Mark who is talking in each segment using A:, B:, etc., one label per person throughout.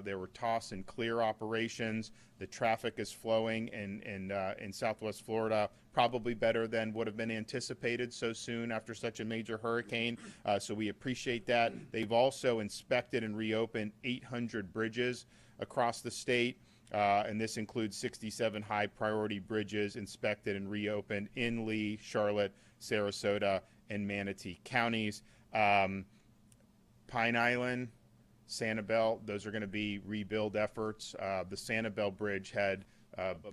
A: There were toss and clear operations. The traffic is flowing in Southwest Florida probably better than would have been anticipated so soon after such a major hurricane. So we appreciate that. They've also inspected and reopened 800 bridges across the state. And this includes 67 high priority bridges inspected and reopened in Lee, Charlotte, Sarasota, and Manatee counties. Pine Island, Sanibel, those are going to be rebuild efforts. The Sanibel Bridge had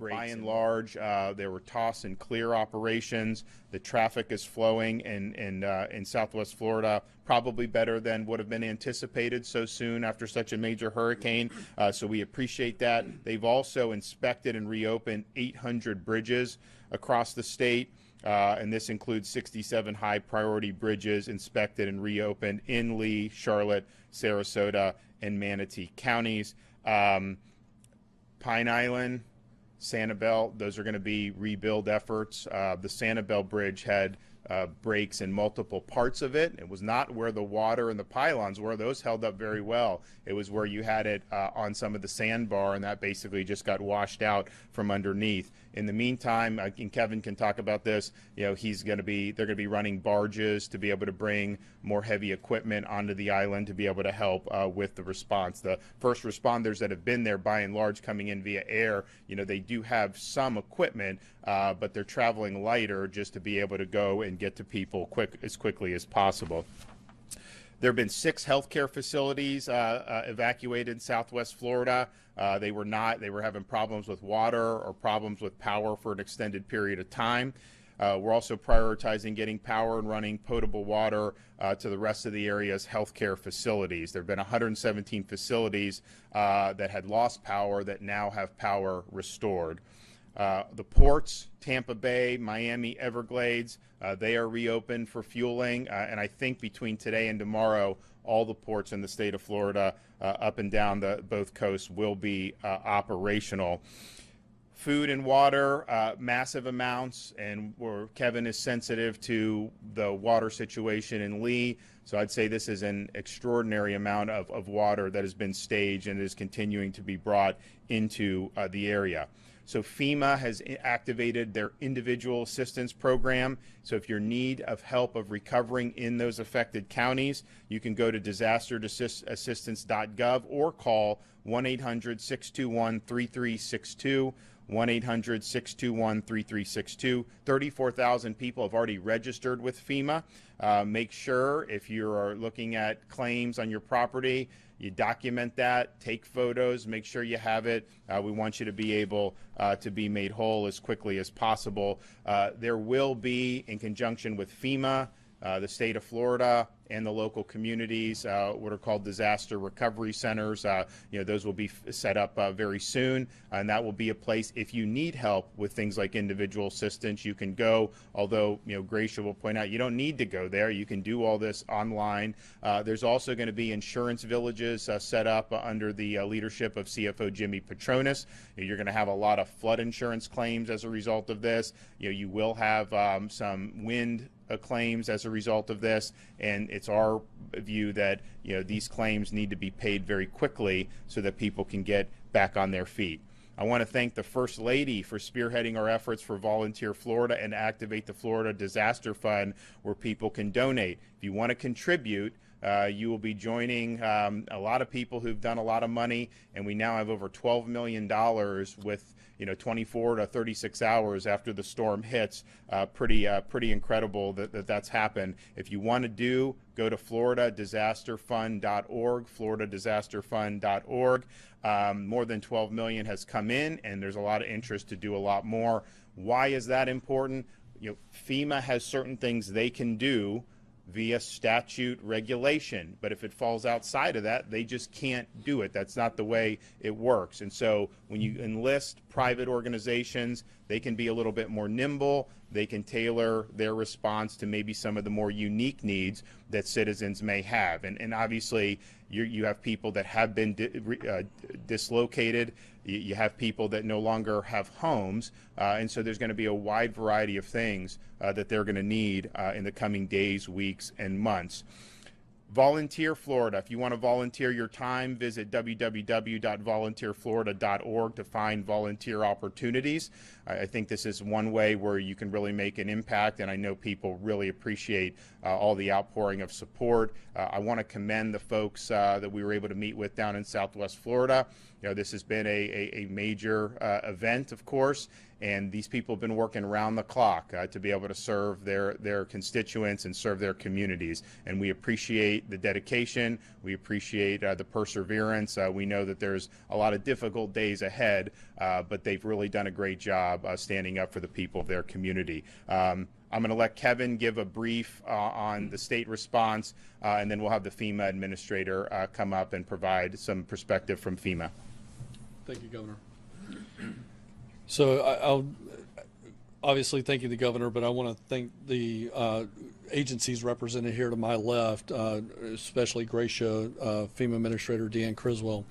A: by and large, there were toss and clear operations. The traffic is flowing in Southwest Florida probably better than would have been anticipated so soon after such a major hurricane. So we appreciate that. They've also inspected and reopened 800 bridges across the state. And this includes 67 high priority bridges inspected and reopened in Lee, Charlotte, Sarasota, and Manatee counties. Pine Island, Sanibel, those are going to be rebuild efforts. The Sanibel Bridge had breaks in multiple parts of it. It was not where the water and the pylons were. Those held up very well. It was where you had it on some of the sandbar, and that basically just got washed out from underneath. In the meantime, and Kevin can talk about this, you know, they're going to be running barges to be able to bring more heavy equipment onto the island to be able to help with the response. The first responders that have been there, by and large, coming in via air, you know, they do have some equipment, but they're traveling lighter just to be able to go and get to people as quickly as possible. There have been 6 healthcare facilities evacuated in Southwest Florida. They were having problems with water or problems with power for an extended period of time. We're also prioritizing getting power and running potable water to the rest of the area's healthcare facilities. There have been 117 facilities that had lost power that now have power restored. The ports, Tampa Bay, Miami, Everglades, they are reopened for fueling, and I think between today and tomorrow, all the ports in the state of Florida up and down both coasts will be operational. Food and water, massive amounts, and Kevin is sensitive to the water situation in Lee, so I'd say this is an extraordinary amount of water that has been staged and is continuing to be brought into the area. So FEMA has activated their individual assistance program. So if you're in need of help of recovering in those affected counties, you can go to disasterassistance.gov or call 1-800-621-3362. 1-800-621-3362. 34,000 people have already registered with FEMA. Make sure if you are looking at claims on your property, you document that, take photos, make sure you have it. We want you to be able to be made whole as quickly as possible. There will be, in conjunction with FEMA, the state of Florida, and the local communities, what are called disaster recovery centers. Those will be set up very soon, and that will be a place, if you need help with things like individual assistance, you can go, although, Gracia will point out, you don't need to go there. You can do all this online. There's also going to be insurance villages set up under the leadership of CFO Jimmy Petronas. You're going to have a lot of flood insurance claims as a result of this. You will have some wind claims as a result of this, and it's our view that these claims need to be paid very quickly so that people can get back on their feet. I want to thank the First Lady for spearheading our efforts for Volunteer Florida and activate the Florida Disaster Fund, where people can donate. If you want to contribute, you will be joining a lot of people who've done a lot of money, and we now have over $12 million with 24 to 36 hours after the storm hits. Pretty incredible that's happened. If you want to go to floridadisasterfund.org, floridadisasterfund.org. More than 12 million has come in, and there's a lot of interest to do a lot more. Why is that important? FEMA has certain things they can do via statute regulation, but if it falls outside of that, they just can't do it. That's not the way it works. And so when you enlist private organizations, they can be a little bit more nimble. They can tailor their response to maybe some of the more unique needs that citizens may have. And obviously, you have people that have been dislocated. You have people that no longer have homes. And so there's going to be a wide variety of things that they're going to need in the coming days, weeks, and months. Volunteer Florida. If you want to volunteer your time, visit www.volunteerflorida.org to find volunteer opportunities. I think this is one way where you can really make an impact, and I know people really appreciate all the outpouring of support. I want to commend the folks that we were able to meet with down in Southwest Florida. This has been a major event, of course, and these people have been working around the clock to be able to serve their constituents and serve their communities. And we appreciate the dedication. We appreciate the perseverance. We know that there's a lot of difficult days ahead, but they've really done a great job standing up for the people of their community. I'm going to let Kevin give a brief on the state response, and then we'll have the FEMA administrator come up and provide some perspective from FEMA.
B: Thank you, Governor. So I'll obviously thank you, the Governor, but I want to thank the agencies represented here to my left, especially Gracia, FEMA Administrator Deanne Criswell,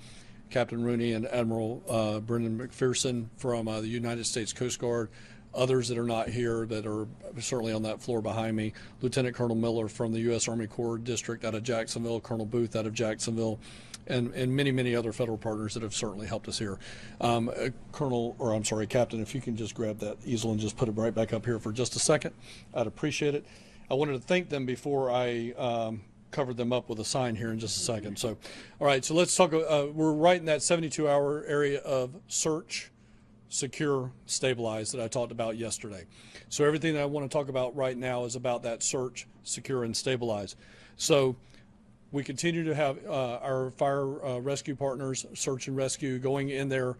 B: Captain Rooney, and Admiral Brendan McPherson from the United States Coast Guard, others that are not here that are certainly on that floor behind me, Lieutenant Colonel Miller from the U.S. Army Corps District out of Jacksonville, Colonel Booth out of Jacksonville, and many, many other federal partners that have certainly helped us here. Captain, if you can just grab that easel and just put it right back up here for just a second, I'd appreciate it. I wanted to thank them before I covered them up with a sign here in just a second. So, all right, so let's talk. We're right in that 72-hour area of search, secure, stabilize that I talked about yesterday. So everything that I want to talk about right now is about that search, secure, and stabilize. So we continue to have our fire rescue partners, search and rescue, going in there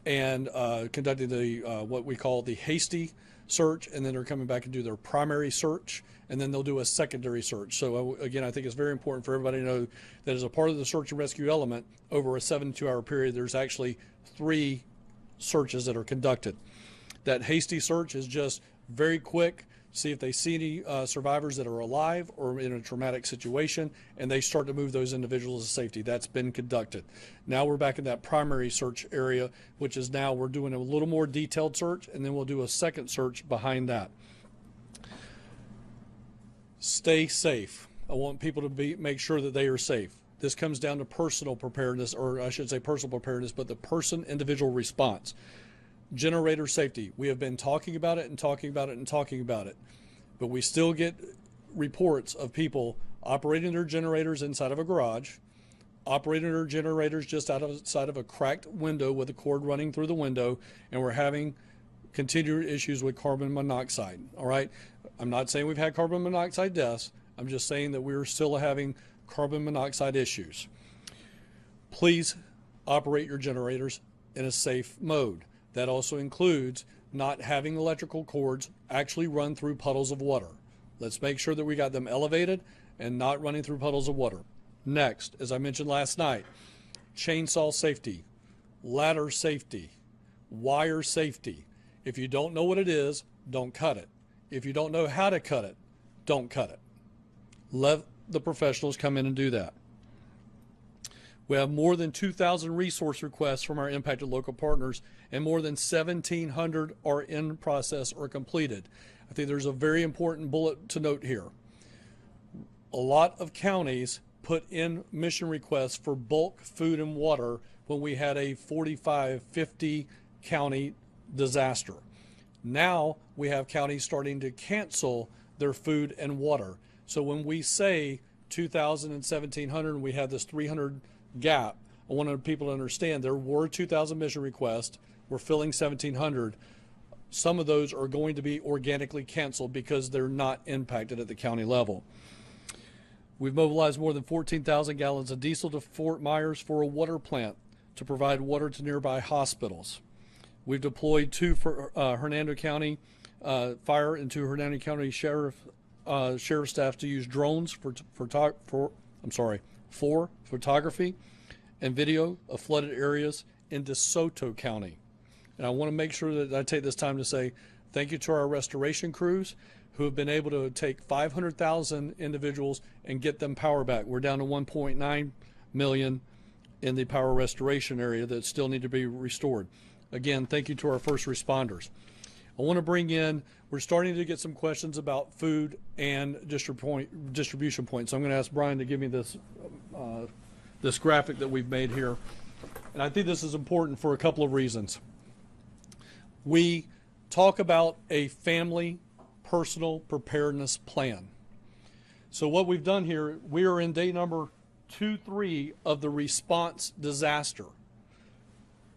B: and conducting the what we call the hasty search, and then they're coming back and do their primary search, and then they'll do a secondary search. So again, I think it's very important for everybody to know that as a part of the search and rescue element, over a 72-hour period, there's actually 3 searches that are conducted. That hasty search is just very quick, see if they see any survivors that are alive or in a traumatic situation, and they start to move those individuals to safety. That's been conducted. Now we're back in that primary search area, which is now we're doing a little more detailed search, and then we'll do a second search behind that. Stay safe. I want people to make sure that they are safe. This comes down to personal preparedness, or I should say personal preparedness, but the individual response. Generator safety. We have been talking about it and talking about it and talking about it, but we still get reports of people operating their generators inside of a garage, operating their generators just outside of a cracked window with a cord running through the window, and we're having continued issues with carbon monoxide. All right, I'm not saying we've had carbon monoxide deaths. I'm just saying that we're still having carbon monoxide issues. Please operate your generators in a safe mode. That also includes not having electrical cords actually run through puddles of water. Let's make sure that we got them elevated and not running through puddles of water. Next, as I mentioned last night, chainsaw safety, ladder safety, wire safety. If you don't know what it is, don't cut it. If you don't know how to cut it, don't cut it. Let the professionals come in and do that. We have more than 2,000 resource requests from our impacted local partners, and more than 1,700 are in process or completed. I think there's a very important bullet to note here. A lot of counties put in mission requests for bulk food and water when we had a 45, 50 county disaster. Now we have counties starting to cancel their food and water. So when we say 2,000 and 1,700, and we have this 300 gap, I wanted people to understand there were 2,000 mission requests. We're filling 1,700. Some of those are going to be organically canceled because they're not impacted at the county level. We've mobilized more than 14,000 gallons of diesel to Fort Myers for a water plant to provide water to nearby hospitals. We've deployed 2 for Hernando County Fire and 2 Hernando County Sheriff staff to use drones for photography and video of flooded areas in DeSoto County. And I want to make sure that I take this time to say thank you to our restoration crews who have been able to take 500,000 individuals and get them power back. We're down to 1.9 million in the power restoration area that still need to be restored. Again, thank you to our first responders. I want to bring in, we're starting to get some questions about food and distribution points. So I'm going to ask Brian to give me this, this graphic that we've made here. And I think this is important for a couple of reasons. We talk about a family personal preparedness plan. So what we've done here, we are in day number 2-3 of the response disaster.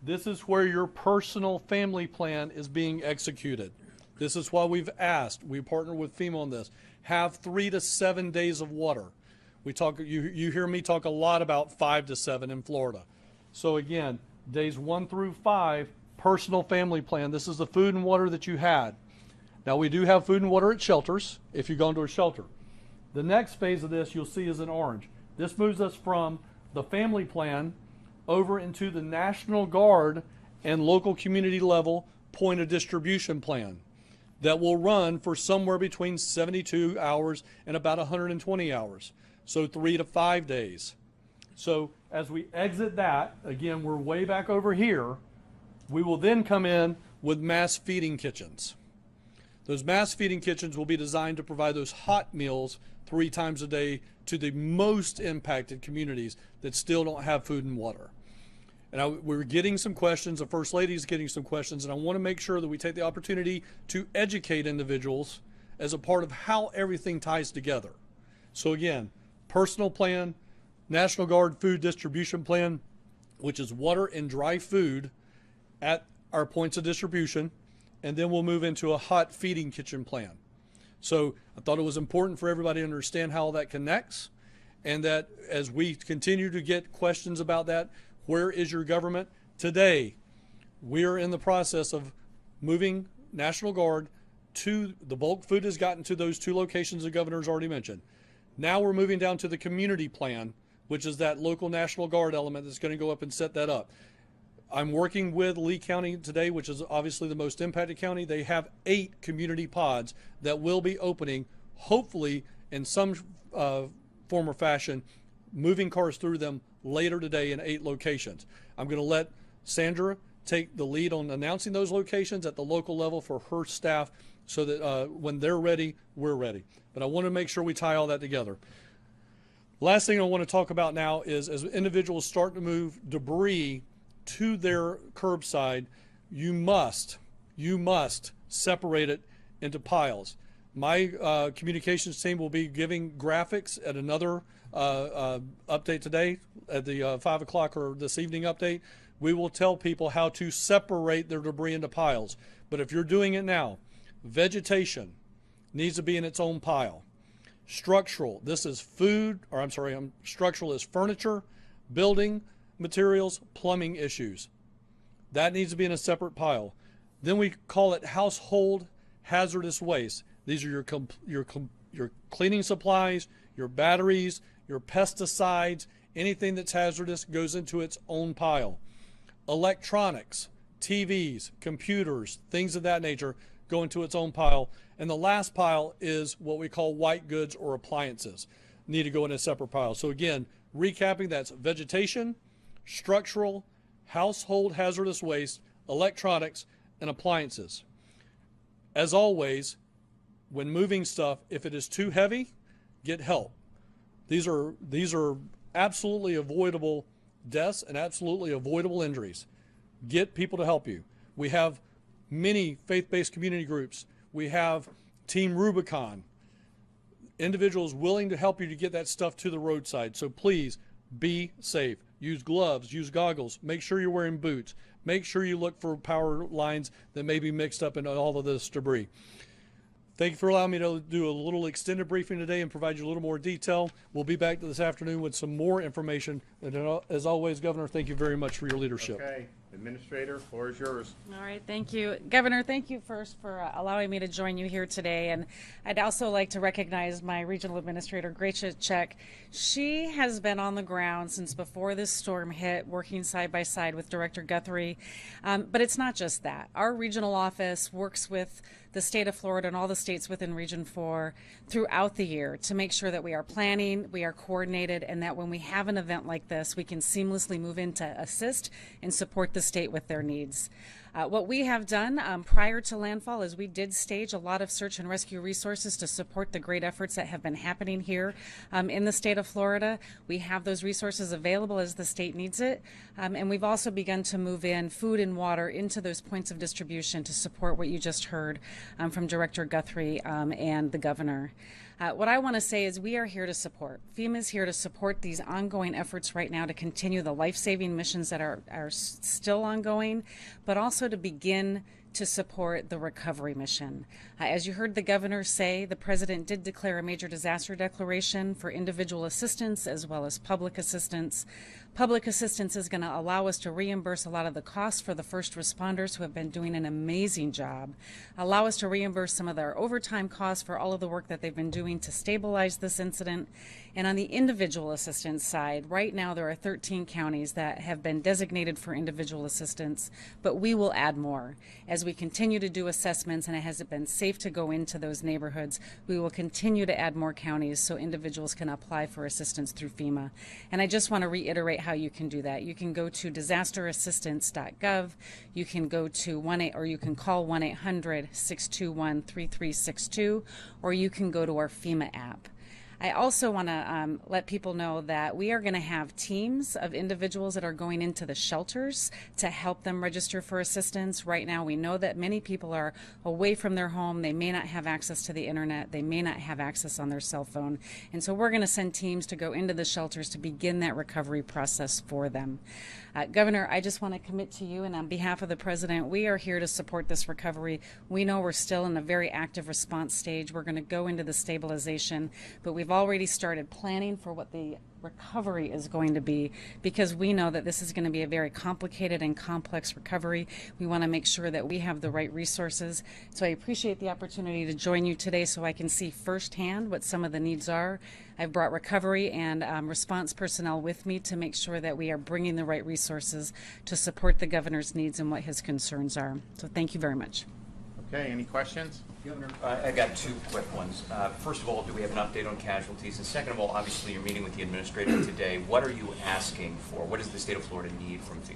B: This is where your personal family plan is being executed. This is why we've asked, we partner with FEMA on this, have 3 to 7 days of water. We talk, you hear me talk a lot about 5 to 7 in Florida. So again, days 1 through 5, personal family plan. This is the food and water that you had. Now we do have food and water at shelters if you go into a shelter. The next phase of this you'll see is in orange. This moves us from the family plan over into the National Guard and local community level point of distribution plan that will run for somewhere between 72 hours and about 120 hours. So 3 to 5 days. So as we exit that, again, we're way back over here, we will then come in with mass feeding kitchens. Those mass feeding kitchens will be designed to provide those hot meals 3 times a day to the most impacted communities that still don't have food and water. And we're getting some questions, the First Lady is getting some questions, and I want to make sure that we take the opportunity to educate individuals as a part of how everything ties together. So again, personal plan, National Guard food distribution plan, which is water and dry food at our points of distribution, and then we'll move into a hot feeding kitchen plan. So I thought it was important for everybody to understand how that connects, and that as we continue to get questions about that, where is your government? Today, we're in the process of moving National Guard to, the bulk food has gotten to those 2 locations the governor's already mentioned. Now we're moving down to the community plan, which is that local National Guard element that's going to go up and set that up. I'm working with Lee County today, which is obviously the most impacted county. They have 8 community pods that will be opening, hopefully in some form or fashion, moving cars through them later today in 8 locations. I'm going to let Sandra take the lead on announcing those locations at the local level for her staff so that when they're ready, we're ready. But I want to make sure we tie all that together. Last thing I want to talk about now is as individuals start to move debris to their curbside, you must separate it into piles. My communications team will be giving graphics at another update today at the 5 o'clock or this evening update. We will tell people how to separate their debris into piles. But if you're doing it now, vegetation needs to be in its own pile. Structural, this is food, or I'm sorry, structural is furniture, building materials, plumbing issues. That needs to be in a separate pile. Then we call it household hazardous waste. These are your cleaning supplies, your batteries, your pesticides, anything that's hazardous goes into its own pile. Electronics, TVs, computers, things of that nature go into its own pile. And the last pile is what we call white goods or appliances, need to go in a separate pile. So again, recapping, that's vegetation, structural, household hazardous waste, electronics, and appliances. As always, when moving stuff, if it is too heavy, get help. These are absolutely avoidable deaths and absolutely avoidable injuries. Get people to help you. We have many faith-based community groups. We have Team Rubicon, individuals willing to help you to get that stuff to the roadside. So please be safe. Use gloves, use goggles, make sure you're wearing boots. Make sure you look for power lines that may be mixed up in all of this debris. Thank you for allowing me to do a little extended briefing today and provide you a little more detail. We'll be back this afternoon with some more information. And as always, Governor, thank you very much for your leadership.
A: Okay. Administrator, floor is yours.
C: All right, thank you. Governor, thank you first for allowing me to join you here today. And I'd also like to recognize my regional administrator, Gracia Check. She has been on the ground since before this storm hit, working side by side with Director Guthrie. But it's not just that. Our regional office works with the state of Florida and all the states within Region 4 throughout the year to make sure that we are planning, we are coordinated, and that when we have an event like this, we can seamlessly move in to assist and support the state with their needs. What we have done prior to landfall is we did stage a lot of search and rescue resources to support the great efforts that have been happening here in the state of Florida. We have those resources available as the state needs it. And we've also begun to move in food and water into those points of distribution to support what you just heard from Director Guthrie and the governor. What I want to say is we are here to support. FEMA is here to support these ongoing efforts right now to continue the life-saving missions that are still ongoing, but also to begin to support the recovery mission. As you heard the governor say, the president did declare a major disaster declaration for individual assistance as well as public assistance. Public assistance is going to allow us to reimburse a lot of the costs for the first responders who have been doing an amazing job, allow us to reimburse some of their overtime costs for all of the work that they've been doing to stabilize this incident. And on the individual assistance side, right now there are 13 counties that have been designated for individual assistance, but we will add more. As we continue to do assessments and it has been safe to go into those neighborhoods, we will continue to add more counties so individuals can apply for assistance through FEMA. And I just want to reiterate how you can do that. You can go to disasterassistance.gov, you can go to or you can call 1-800-621-3362, or you can go to our FEMA app. I also want to let people know that we are going to have teams of individuals that are going into the shelters to help them register for assistance. Right now, we know that many people are away from their home. They may not have access to the internet. They may not have access on their cell phone. And so we're going to send teams to go into the shelters to begin that recovery process for them. Governor, I just want to commit to you, and on behalf of the president, we are here to support this recovery. We know we're still in a very active response stage. We're going to go into the stabilization, but we've already started planning for what the recovery is going to be, because we know that this is going to be a very complicated and complex recovery. We want to make sure that we have the right resources. So I appreciate the opportunity to join you today so I can see firsthand what some of the needs are. I've brought recovery and response personnel with me to make sure that we are bringing the right resources to support the governor's needs and what his concerns are. So thank you very much.
A: Okay, any questions?
D: Governor, I got two quick ones. First of all, do we have an update on casualties? And second of all, obviously you're meeting with the administrator today. What are you asking for? What does the state of Florida need from FEMA?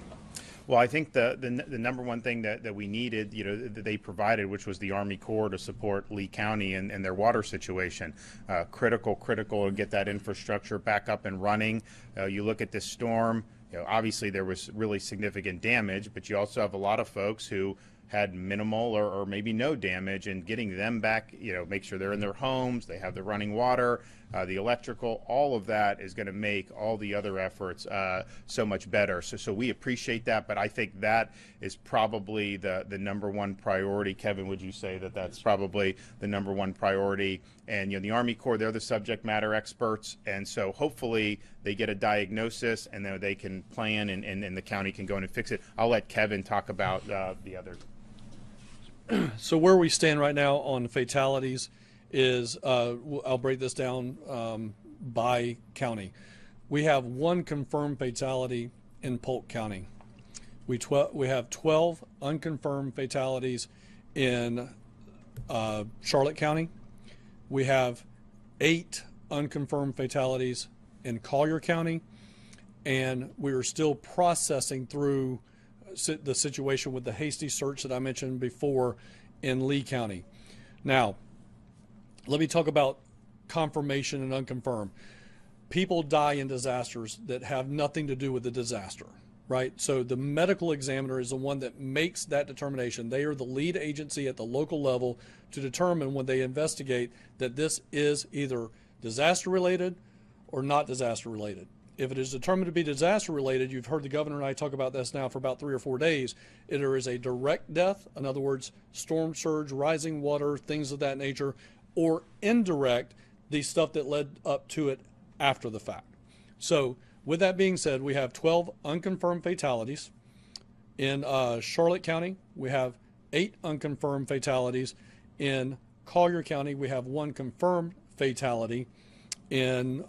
A: Well, I think the number one thing that we needed, that they provided, which was the Army Corps to support Lee County and their water situation. Critical to get that infrastructure back up and running. You look at this storm, obviously there was really significant damage, but you also have a lot of folks who had minimal or maybe no damage, and getting them back, make sure they're in their homes, they have the running water, the electrical, all of that is going to make all the other efforts so much better. So we appreciate that, but I think that is probably the number one priority. Kevin, would you say that that's probably the number one priority? And the Army Corps, they're the subject matter experts, and so hopefully they get a diagnosis and then they can plan and the county can go in and fix it. I'll let Kevin talk about the other.
B: So where we stand right now on fatalities is, I'll break this down by county. We have one confirmed fatality in Polk County. We have 12 unconfirmed fatalities in Charlotte County. We have 8 unconfirmed fatalities in Collier County, and we are still processing through the situation with the hasty search that I mentioned before in Lee County. Now, let me talk about confirmation and unconfirmed. People die in disasters that have nothing to do with the disaster, right? So the medical examiner is the one that makes that determination. They are the lead agency at the local level to determine when they investigate that this is either disaster related or not disaster related. If it is determined to be disaster related, you've heard the governor and I talk about this now for about 3 or 4 days, there is a direct death, in other words, storm surge, rising water, things of that nature, or indirect, the stuff that led up to it after the fact. So with that being said, we have 12 unconfirmed fatalities. In Charlotte County, we have 8 unconfirmed fatalities. In Collier County, we have 1 confirmed fatality. In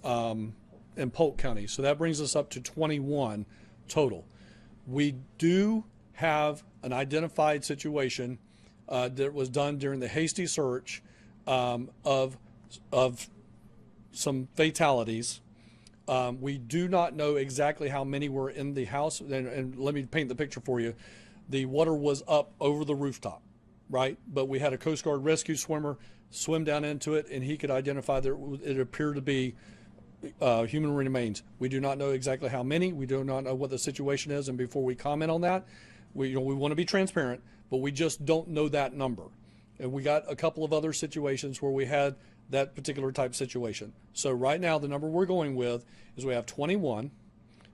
B: Polk County. So that brings us up to 21 total. We do have an identified situation that was done during the hasty search of some fatalities. We do not know exactly how many were in the house, and let me paint the picture for you. the water was up over the rooftop, right? But we had a Coast Guard rescue swimmer swim down into it, and he could identify that it appeared to be human remains. We do not know exactly how many. We do not know what the situation is, and before we comment on that, we want to be transparent, but we just don't know that number. And we got a couple of other situations where we had that particular type situation. So right now, the number we're going with is we have 21.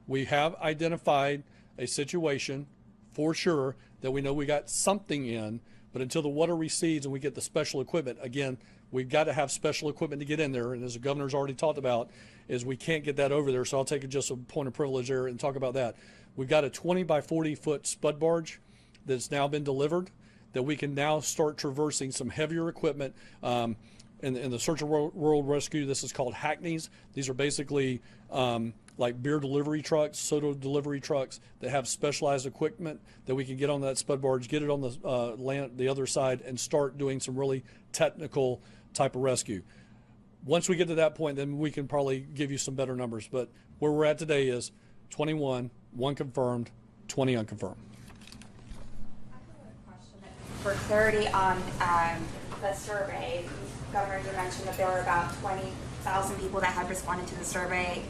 B: We have identified a situation for sure that we know we got something in, but until the water recedes and we get the special equipment, again, we've got to have special equipment to get in there. And as the governor's already talked about, is we can't get that over there. So I'll take just a point of privilege there and talk about that. We've got a 20 by 40 foot spud barge that's now been delivered that we can now start traversing some heavier equipment. In the Search and World Rescue, this is called Hackneys. These are basically like beer delivery trucks, soda delivery trucks that have specialized equipment that we can get on that spud barge, get it on the land, the other side, and start doing some really technical type of rescue. Once we get to that point, then we can probably give you some better numbers. But where we're at today is 21, 1 confirmed, 20 unconfirmed.
E: For clarity on the survey, Governor, you mentioned that there were about 20,000 people that had responded to the survey,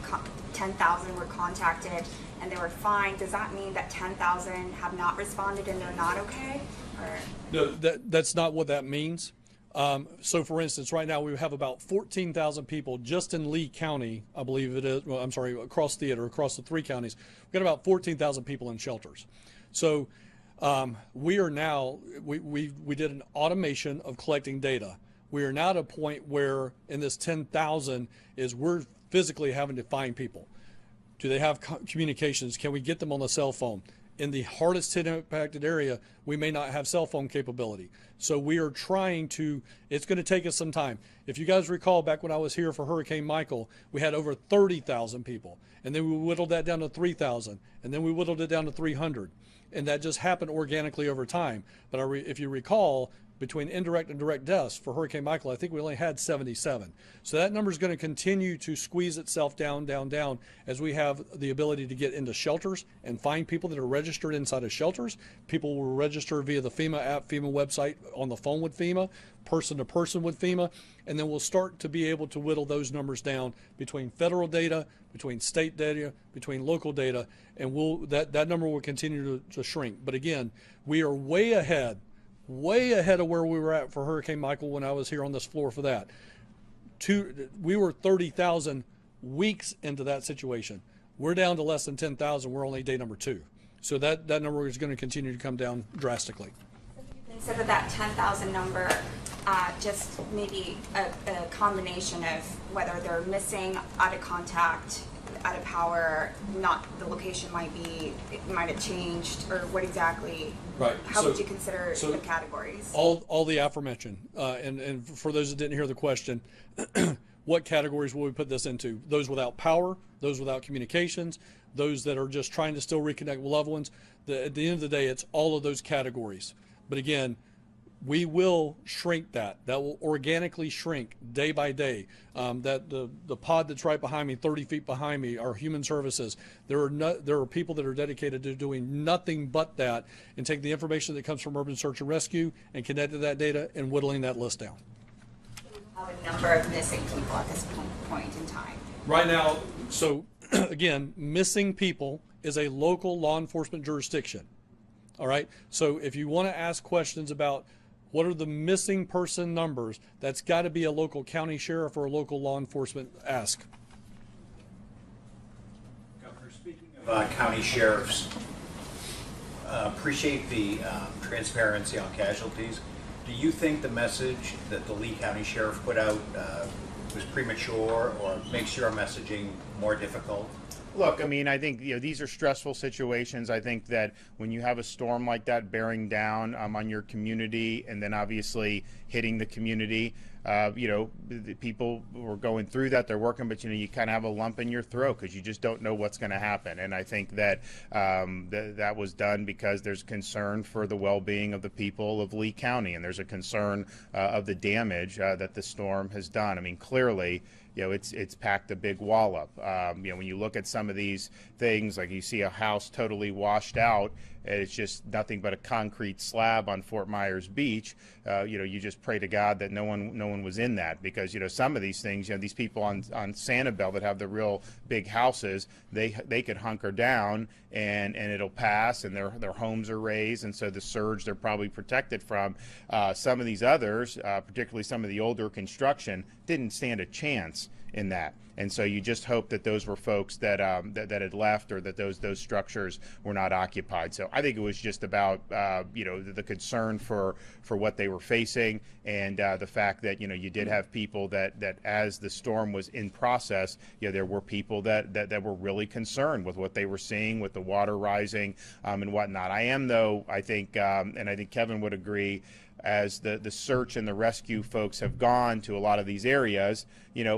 E: 10,000 were contacted, and they were fined. Does that mean that 10,000 have not responded and they're not okay? Or?
B: No, that's not what that means. So, for instance, right now we have about 14,000 people just in Lee County, I believe it is. Well, I'm sorry, across across the 3 counties. We've got about 14,000 people in shelters. So we are now, we did an automation of collecting data. We are now at a point where in this 10,000 is we're physically having to find people. Do they have communications? Can we get them on the cell phone? In the hardest hit impacted area, we may not have cell phone capability. So we are trying to, it's going to take us some time. If you guys recall back when I was here for Hurricane Michael, we had over 30,000 people. And then we whittled that down to 3,000. And then we whittled it down to 300. And that just happened organically over time. But if you recall, between indirect and direct deaths for Hurricane Michael, I think we only had 77. So that number is going to continue to squeeze itself down, down, down as we have the ability to get into shelters and find people that are registered inside of shelters. People will register via the FEMA app, FEMA website, on the phone with FEMA, person to person with FEMA, and then we'll start to be able to whittle those numbers down between federal data, between state data, between local data, and that number will continue to shrink. But again, we are way ahead of where we were at for Hurricane Michael when I was here on this floor for that. We were 30,000 weeks into that situation. We're down to less than 10,000. We're only day number 2. So that number is going to continue to come down drastically.
E: Consider that 10,000 number just maybe a combination of whether they're missing, out of contact, out of power, not the location might have changed, or what exactly?
B: Right.
E: How would you consider the categories?
B: All the aforementioned. And for those that didn't hear the question, what categories will we put this into? Those without power, those without communications, those that are just trying to still reconnect with loved ones. At the end of the day, it's all of those categories. But again, we will shrink that. That will organically shrink day by day. That the pod that's right behind me, 30 feet behind me, are human services. There are people that are dedicated to doing nothing but that and take the information that comes from Urban Search and Rescue and connect to that data and whittling that list down.
E: Have a number of missing people at this point in time.
B: Right now, so again, missing people is a local law enforcement jurisdiction. All right. So if you want to ask questions about what are the missing person numbers, that's got to be a local county sheriff or a local law enforcement ask.
F: Governor, speaking of county sheriffs, appreciate the transparency on casualties. Do you think the message that the Lee County Sheriff put out was premature or makes your messaging more difficult?
A: Look, I mean, I think these are stressful situations. I think that when you have a storm like that bearing down on your community and then obviously hitting the community, the people were going through that, they're working, but you kind of have a lump in your throat because you just don't know what's going to happen. And I think that that was done because there's concern for the well-being of the people of Lee County, and there's a concern of the damage that the storm has done. I mean, clearly, it's packed a big wallop. When you look at some of these things, like you see a house totally washed out, and it's just nothing but a concrete slab on Fort Myers Beach. You just pray to God that no one was in that, because some of these things, these people on Sanibel that have the real big houses, they could hunker down and it'll pass, and their homes are raised, and so the surge they're probably protected from. Some of these others, particularly some of the older construction, didn't stand a chance in that. And so you just hope that those were folks that had left, or that those structures were not occupied. So I think it was just about the concern for what they were facing, and the fact that you did have people that as the storm was in process, there were people that were really concerned with what they were seeing with the water rising and whatnot. I think Kevin would agree, as the search and the rescue folks have gone to a lot of these areas,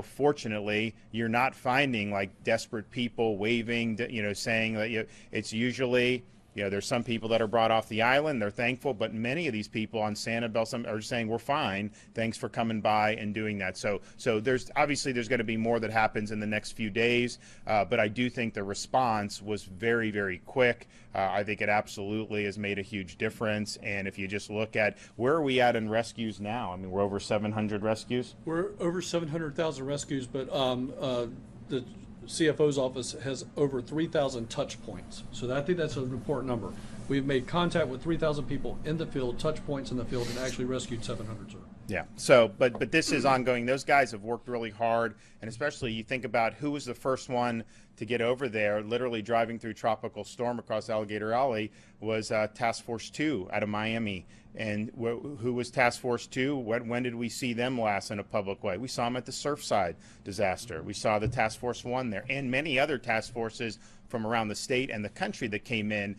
A: fortunately, you're not finding like desperate people waving, saying that it's usually, there's some people that are brought off the island, they're thankful, but many of these people on Sanibel are saying, we're fine, thanks for coming by and doing that. So there's going to be more that happens in the next few days, but I do think the response was very, very quick. I think it absolutely has made a huge difference. And if you just look at where are we at in rescues now, I mean, we're over 700 rescues.
B: We're over 700,000 rescues, but the CFO's office has over 3,000 touch points. So I think that's an important number. We've made contact with 3,000 people in the field, touch points in the field, and actually rescued 700, sir.
A: Yeah. So, but this is ongoing. Those guys have worked really hard, and especially you think about who was the first one to get over there, literally driving through tropical storm across Alligator Alley, was Task Force 2 out of Miami. And who was Task Force 2? When did we see them last in a public way? We saw them at the Surfside disaster. We saw the Task Force 1 there, and many other task forces from around the state and the country that came in.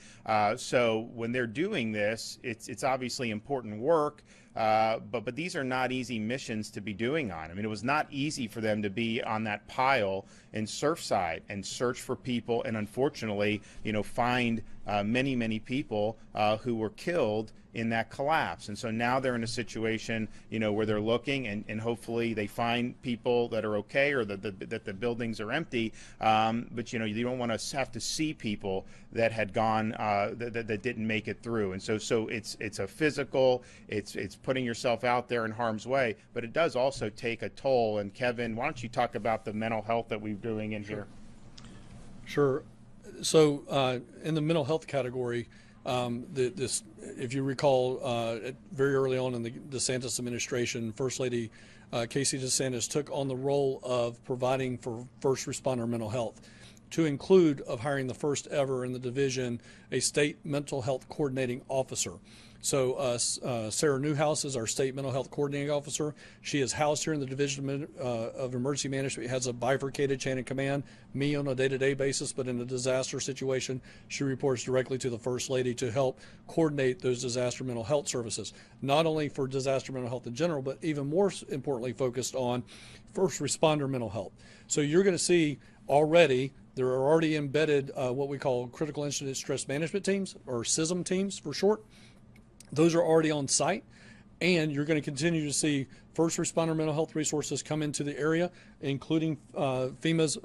A: So when they're doing this, it's obviously important work. But these are not easy missions to be doing on. I mean, it was not easy for them to be on that pile in Surfside and search for people, and unfortunately, find many people who were killed in that collapse. And so now they're in a situation, where they're looking, and hopefully they find people that are okay, or that the buildings are empty. But you don't want to have to see people that had gone that didn't make it through. And so it's a physical, it's putting yourself out there in harm's way, but it does also take a toll. And Kevin, why don't you talk about the mental health that we're doing in here?
B: Sure. So in the mental health category, if you recall, very early on in the DeSantis administration, First Lady Casey DeSantis took on the role of providing for first responder mental health, to include of hiring the first ever in the division a state mental health coordinating officer. So Sarah Newhouse is our state mental health coordinating officer. She is housed here in the Division of Emergency Management. Has a bifurcated chain of command, me on a day-to-day basis, but in a disaster situation, she reports directly to the First Lady to help coordinate those disaster mental health services, not only for disaster mental health in general, but even more importantly focused on first responder mental health. So you're going to see already, there are already embedded what we call critical incident stress management teams, or CISM teams for short. Those are already on site, and you're going to continue to see first responder mental health resources come into the area, including FEMA's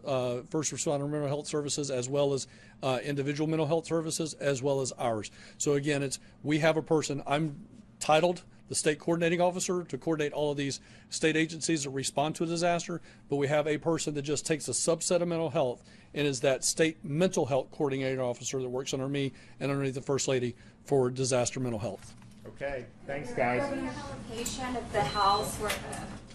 B: first responder mental health services, as well as individual mental health services, as well as ours. So again, we have a person, I'm titled the state coordinating officer, to coordinate all of these state agencies that respond to a disaster, but we have a person that just takes a subset of mental health and is that state mental health coordinating officer that works under me and underneath the First Lady for disaster mental health.
A: Okay, thanks guys.
E: Location of the house where the